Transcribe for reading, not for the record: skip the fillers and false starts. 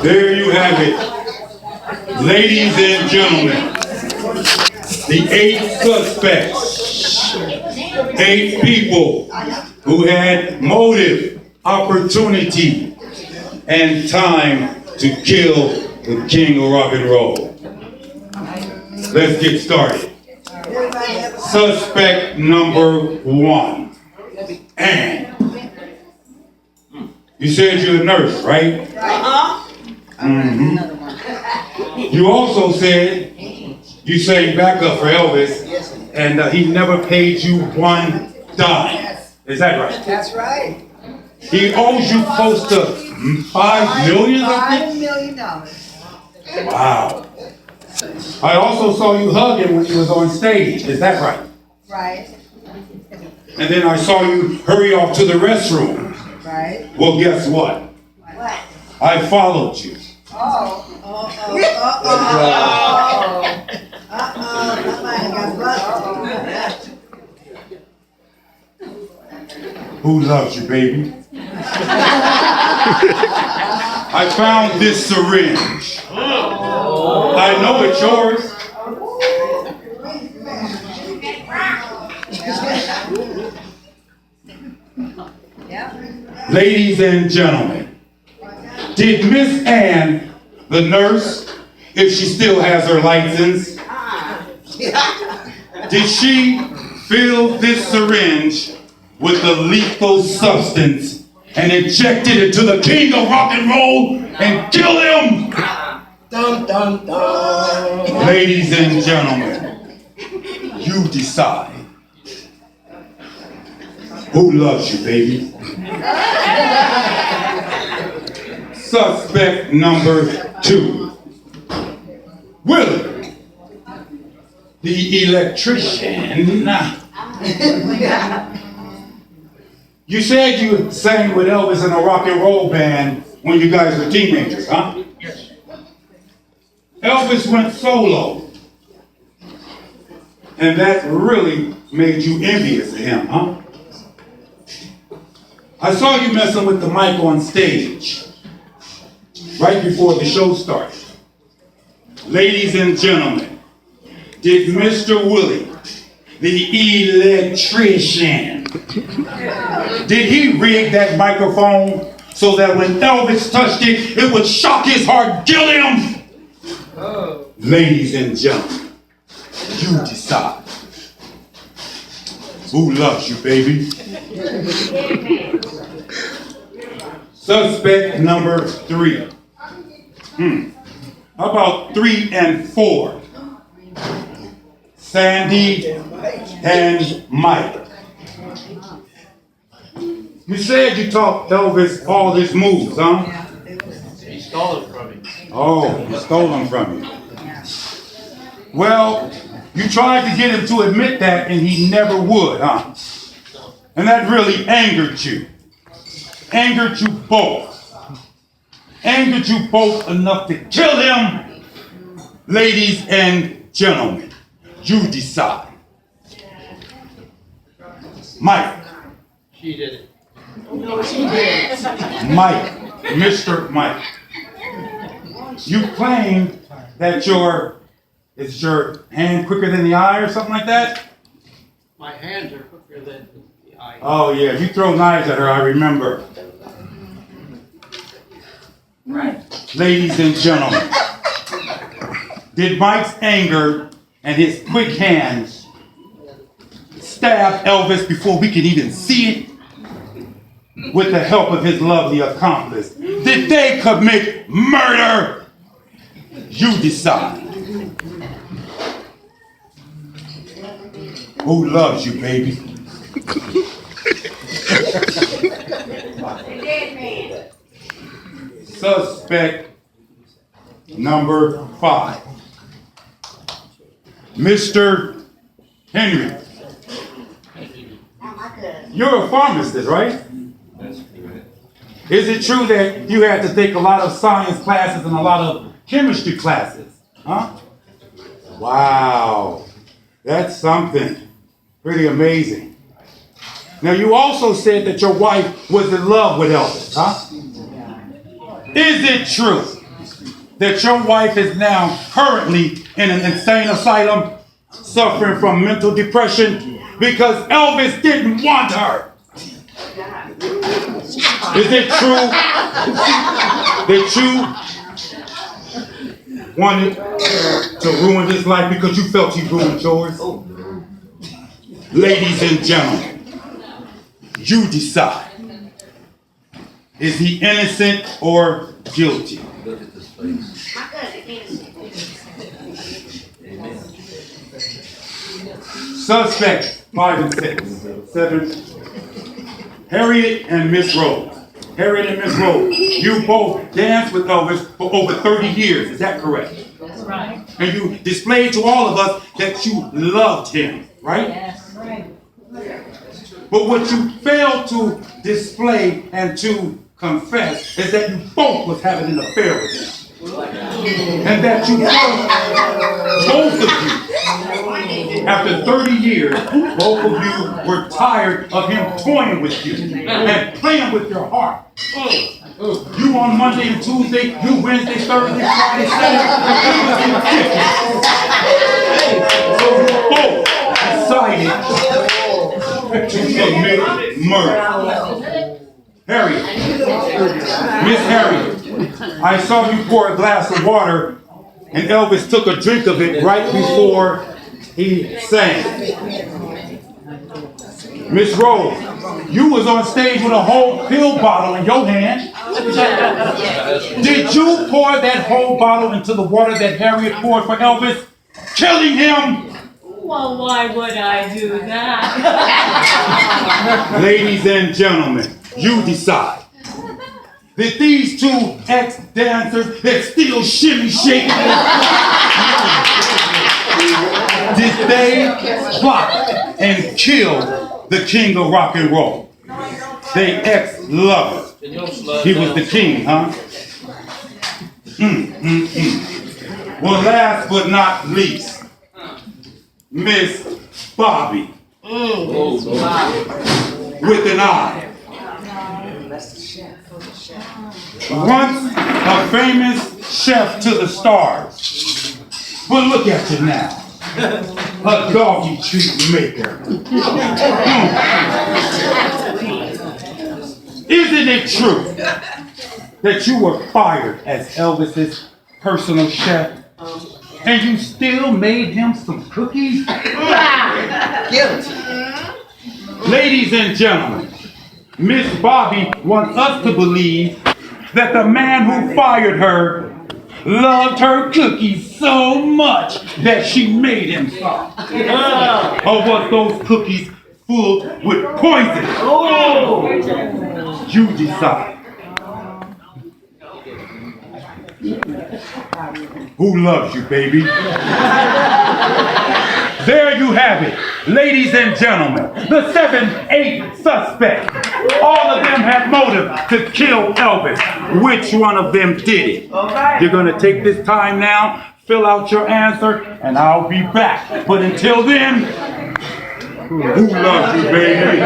There you have it. Ladies and gentlemen, the 8 suspects, 8 people who had motive, opportunity, and time to kill the king of rock and roll. Let's get started. Suspect number 1, Ann. You said you're a nurse, right? Mm-hmm. You also said you sang backup for Elvis, and he never paid you one dime. Is that right? That's right. He owes you close to $5 million, I think? $5 million. Wow. I also saw you hugging when he was on stage. Is that right? Right. And then I saw you hurry off to the restroom. Right. Well, guess what? What? I followed you. Oh. Somebody got busted. Who loves you, baby? I found this syringe. I know it's yours. Ladies and gentlemen, did Miss Ann, the nurse, if she still has her license, did she fill this syringe with the lethal substance and inject it into the king of rock and roll and kill him? Dun, dun, dun. Ladies and gentlemen, you decide. Who loves you, baby? Suspect number 2, Willie, the electrician. You said you sang with Elvis in a rock and roll band when you guys were teenagers, huh? Yes. Elvis went solo. And that really made you envious of him, huh? I saw you messing with the mic on stage right before the show started. Ladies and gentlemen, did Mr. Willie, the electrician, did he rig that microphone so that when Elvis touched it, it would shock his heart, kill him? Ladies and gentlemen, you decide. Who loves you, baby? Suspect number 3. How about 3 and 4? Sandy and Mike. You said you taught Elvis all his moves, huh? He stole it from me. Oh, he stole them from you. Well, you tried to get him to admit that and he never would, huh? And that really angered you. Angered you both. Angered you both enough to kill him. Ladies and gentlemen, you decide. Mike. She did it. No, she did. Mike. Mr. Mike. You claim that is your hand quicker than the eye or something like that? My hands are quicker than the eye. Oh yeah, you throw knives at her, I remember. Right. Ladies and gentlemen, did Mike's anger and his quick hands stab Elvis before we could even see it? With the help of his lovely accomplice, did they commit murder? You decide. Who loves you, baby? Suspect number 5. Mr. Henry. You're a pharmacist, right? Is it true that you had to take a lot of science classes and a lot of chemistry classes? Huh? Wow. That's something. Pretty amazing. Now, you also said that your wife was in love with Elvis, huh? Is it true that your wife is now currently in an insane asylum suffering from mental depression because Elvis didn't want her. Is it true that you wanted to ruin his life because you felt he ruined yours? Ladies and gentlemen, you decide. Is he innocent or guilty? Look at this face. Suspects 5 and 6. 7. Harriet and Miss Rose. Harriet and Miss Rose, you both danced with Elvis for over 30 years. Is that correct? That's right. And you displayed to all of us that you loved him, right? Yes. Right. But what you failed to display and to confess is that you both was having an affair with him. And that you both of you, after 30 years, both of you were tired of him toying with you and playing with your heart. You on Monday and Tuesday, you Wednesday, Thursday, Friday, Saturday, so you both decided to commit murder. Harriet, Miss Harriet, I saw you pour a glass of water and Elvis took a drink of it right before he sang. Miss Rose, you was on stage with a whole pill bottle in your hand. Did you pour that whole bottle into the water that Harriet poured for Elvis, killing him? Well, why would I do that? Ladies and gentlemen, you decide. That these two ex-dancers that still shimmy shaking, did they plot and kill the king of rock and roll? They ex-lovers. He was the king, huh? Well, last but not least, Miss Bobby. With an eye. Once a famous chef to the stars. But look at you now. A doggy treat maker. Isn't it true that you were fired as Elvis's personal chef and you still made him some cookies? Guilty. Ladies and gentlemen, Miss Bobby wants us to believe that the man who fired her loved her cookies so much that she made him some. Or was those cookies full with poison? You decide. Who loves you, baby? There you have it, ladies and gentlemen. The 7-8 suspects. All of them had motive to kill Elvis. Which one of them did it? You're going to take this time now, fill out your answer, and I'll be back. But until then, who loves you, baby?